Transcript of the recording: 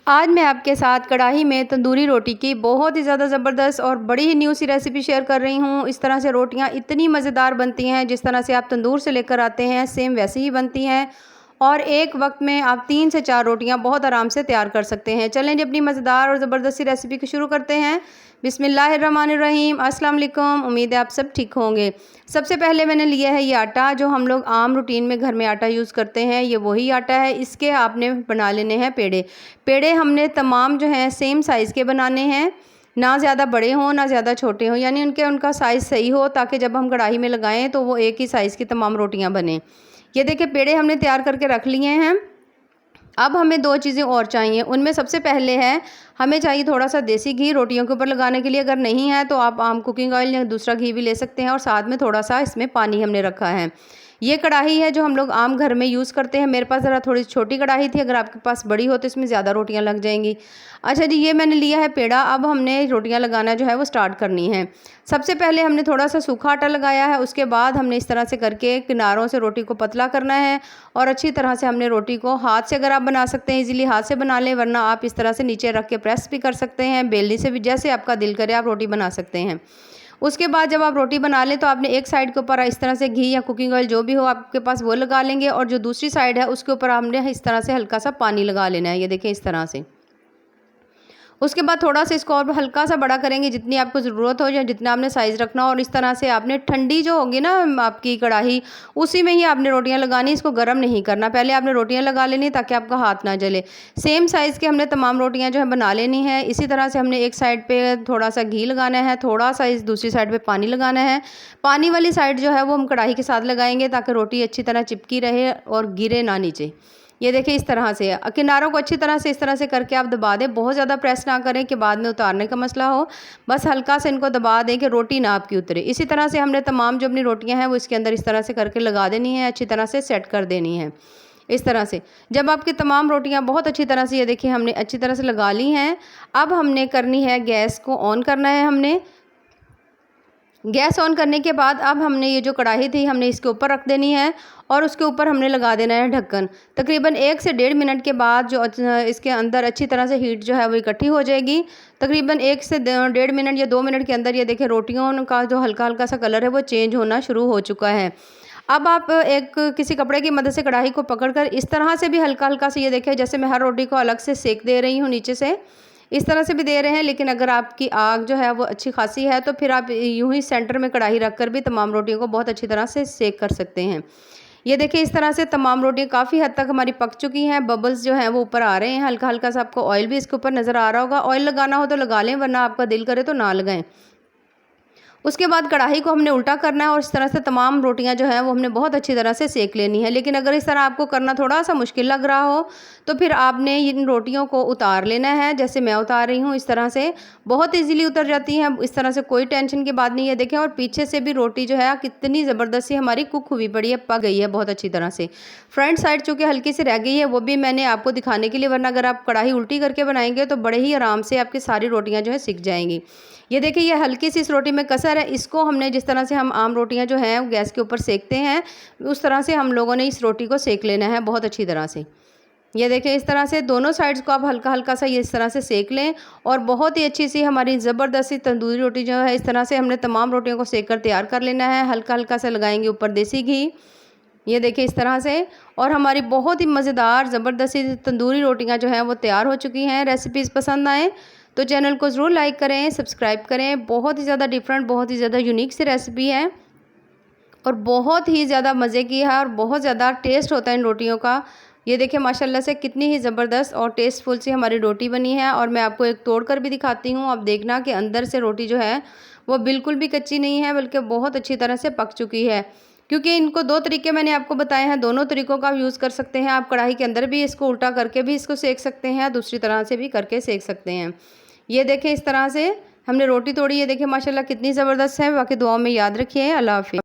आज मैं आपके साथ कढ़ाई में तंदूरी रोटी की बहुत ही ज़्यादा ज़बरदस्त और बड़ी ही न्यू सी रेसिपी शेयर कर रही हूँ। इस तरह से रोटियाँ इतनी मज़ेदार बनती हैं, जिस तरह से आप तंदूर से लेकर आते हैं सेम वैसे ही बनती हैं और एक वक्त में आप 3 से 4 रोटियाँ बहुत आराम से तैयार कर सकते हैं। चलें जी अपनी मज़ेदार और ज़बरदस्त सी रेसिपी को शुरू करते हैं। बिस्मिल्लाहिर्रहमानिर्रहीम। अस्सलाम वालेकुम। उम्मीद है आप सब ठीक होंगे। सबसे पहले मैंने लिया है ये आटा, जो हम लोग आम रूटीन में घर में आटा यूज़ करते हैं, ये वही आटा है। इसके आपने बना लेने हैं पेड़े। पेड़े हमने तमाम जो हैं सेम साइज़ के बनाने हैं, ना ज़्यादा बड़े हों ना ज़्यादा छोटे हों, यानी उनका साइज़ सही हो ताकि जब हम कढ़ाई में लगाएं तो वो एक ही साइज़ की तमाम रोटियां बनें। ये देखिए पेड़े हमने तैयार करके रख लिए हैं। अब हमें 2 चीज़ें और चाहिए। उनमें सबसे पहले है, हमें चाहिए थोड़ा सा देसी घी रोटियों के ऊपर लगाने के लिए। अगर नहीं है तो आप आम कुकिंग ऑयल या दूसरा घी भी ले सकते हैं। और साथ में थोड़ा सा इसमें पानी हमने रखा है। ये कढ़ाई है जो हम लोग आम घर में यूज़ करते हैं। मेरे पास ज़रा थोड़ी छोटी कढ़ाई थी, अगर आपके पास बड़ी हो तो इसमें ज़्यादा रोटियां लग जाएंगी। अच्छा जी, ये मैंने लिया है पेड़ा। अब हमने रोटियां लगाना जो है वो स्टार्ट करनी है। सबसे पहले हमने थोड़ा सा सूखा आटा लगाया है, उसके बाद हमने इस तरह से करके किनारों से रोटी को पतला करना है और अच्छी तरह से हमने रोटी को हाथ से, अगर आप बना सकते हैं इजीली हाथ से बना लें, वरना आप इस तरह से नीचे रख के प्रेस भी कर सकते हैं। बेलनी से भी जैसे आपका दिल करे आप रोटी बना सकते हैं। उसके बाद जब आप रोटी बना लें तो आपने एक साइड के ऊपर इस तरह से घी या कुकिंग ऑयल जो भी हो आपके पास वो लगा लेंगे, और जो दूसरी साइड है उसके ऊपर हमने इस तरह से हल्का सा पानी लगा लेना है। ये देखिए इस तरह से। उसके बाद थोड़ा सा इसको और हल्का सा बड़ा करेंगे जितनी आपको ज़रूरत हो या जितना आपने साइज़ रखना हो, और इस तरह से आपने ठंडी जो होगी ना आपकी कढ़ाई, उसी में ही आपने रोटियां लगानी। इसको गर्म नहीं करना। पहले आपने रोटियां लगा लेनी ताकि आपका हाथ ना जले। सेम साइज़ के हमने तमाम रोटियां जो है बना लेनी है। इसी तरह से हमने एक साइड पे थोड़ा सा घी लगाना है, थोड़ा सा इस दूसरी साइड पर पानी लगाना है। पानी वाली साइड जो है वो हम कढ़ाई के साथ लगाएंगे ताकि रोटी अच्छी तरह चिपकी रहे और गिरे ना नीचे। ये देखिए इस तरह से किनारों को अच्छी तरह से इस तरह से करके आप दबा दें। बहुत ज़्यादा प्रेस ना करें कि बाद में उतारने का मसला हो, बस हल्का से इनको दबा दें कि रोटी ना आपकी उतरे। इसी तरह से हमने तमाम जो अपनी रोटियां हैं वो इसके अंदर इस तरह से करके लगा देनी है, अच्छी तरह से सेट कर देनी है। इस तरह से जब आपकी तमाम रोटियां बहुत अच्छी तरह से, ये देखिए हमने अच्छी तरह से लगा ली हैं। अब हमने करनी है, गैस को ऑन करना है। हमने गैस ऑन करने के बाद अब हमने ये जो कढ़ाई थी हमने इसके ऊपर रख देनी है और उसके ऊपर हमने लगा देना है ढक्कन। तकरीबन 1 से 1.5 मिनट के बाद जो इसके अंदर अच्छी तरह से हीट जो है वो इकट्ठी हो जाएगी। तकरीबन 1 से 1.5 मिनट या 2 मिनट के अंदर ये देखिए रोटियों का जो हल्का हल्का सा कलर है वो चेंज होना शुरू हो चुका है। अब आप एक किसी कपड़े की मदद से कढ़ाई को पकड़कर इस तरह से भी हल्का हल्का से, ये देखिए जैसे मैं हर रोटी को अलग से सेक दे रही हूँ नीचे से, इस तरह से भी दे रहे हैं। लेकिन अगर आपकी आग जो है वो अच्छी खासी है तो फिर आप यूं ही सेंटर में कढ़ाई रखकर भी तमाम रोटियों को बहुत अच्छी तरह से सेक कर सकते हैं। ये देखिए इस तरह से तमाम रोटियां काफ़ी हद तक हमारी पक चुकी हैं। बबल्स जो हैं वो ऊपर आ रहे हैं। हल्का हल्का सा आपको ऑयल भी इसके ऊपर नज़र आ रहा होगा। ऑयल लगाना हो तो लगा लें, वरना आपका दिल करे तो ना लगाएं। उसके बाद कढ़ाई को हमने उल्टा करना है और इस तरह से तमाम रोटियां जो है वो हमने बहुत अच्छी तरह से सेक लेनी है। लेकिन अगर इस तरह आपको करना थोड़ा सा मुश्किल लग रहा हो तो फिर आपने इन रोटियों को उतार लेना है, जैसे मैं उतार रही हूँ। इस तरह से बहुत इजीली उतर जाती हैं। इस तरह से कोई टेंशन की बात नहीं है। देखें, और पीछे से भी रोटी जो है कितनी ज़बरदस्त सी हमारी कुक हुई पड़ी है, पक गई है बहुत अच्छी तरह से। फ्रंट साइड चूँकि हल्की सी रह गई है वो भी मैंने आपको दिखाने के लिए, वरना अगर आप कढ़ाई उल्टी करके बनाएंगे तो बड़े ही आराम से आपकी सारी रोटियाँ जो है सिक जाएंगी। ये देखिए ये हल्की सी इस रोटी में कसर है। इसको हमने जिस तरह से हम आम रोटियां जो हैं गैस के ऊपर सेकते हैं, उस तरह से हम लोगों ने इस रोटी को सेक लेना है बहुत अच्छी तरह से। ये देखिए इस तरह से दोनों साइड्स को आप हल्का हल्का सा ये इस तरह से सेक लें और बहुत ही अच्छी सी हमारी ज़बरदस्त सी तंदूरी रोटी जो है, इस तरह से हमने तमाम रोटियों को सेक कर तैयार कर लेना है। हल्का हल्का सा लगाएंगे ऊपर देसी घी। ये देखिए इस तरह से, और हमारी बहुत ही मज़ेदार ज़बरदस्त सी तंदूरी रोटियां जो हैं वो तैयार हो चुकी हैं। रेसिपीज़ पसंद आए तो चैनल को ज़रूर लाइक करें, सब्सक्राइब करें। बहुत ही ज़्यादा डिफरेंट, बहुत ही ज़्यादा यूनिक सी रेसिपी है और बहुत ही ज़्यादा मज़े की है और बहुत ज़्यादा टेस्ट होता है इन रोटियों का। ये देखिए माशाल्लाह से कितनी ही ज़बरदस्त और टेस्टफुल सी हमारी रोटी बनी है। और मैं आपको एक तोड़ कर भी दिखाती हूँ। आप देखना कि अंदर से रोटी जो है वो बिल्कुल भी कच्ची नहीं है, बल्कि बहुत अच्छी तरह से पक चुकी है। क्योंकि इनको 2 तरीके मैंने आपको बताए हैं, दोनों तरीक़ों का आप यूज़ कर सकते हैं। आप कढ़ाई के अंदर भी इसको उल्टा करके भी इसको सेक सकते हैं, दूसरी तरह से भी करके सेक सकते हैं। ये देखें इस तरह से हमने रोटी तोड़ी। ये देखिए माशाल्लाह कितनी ज़बरदस्त है। बाकी दुआओं में याद रखिए। अल्लाह हाफ़िज़।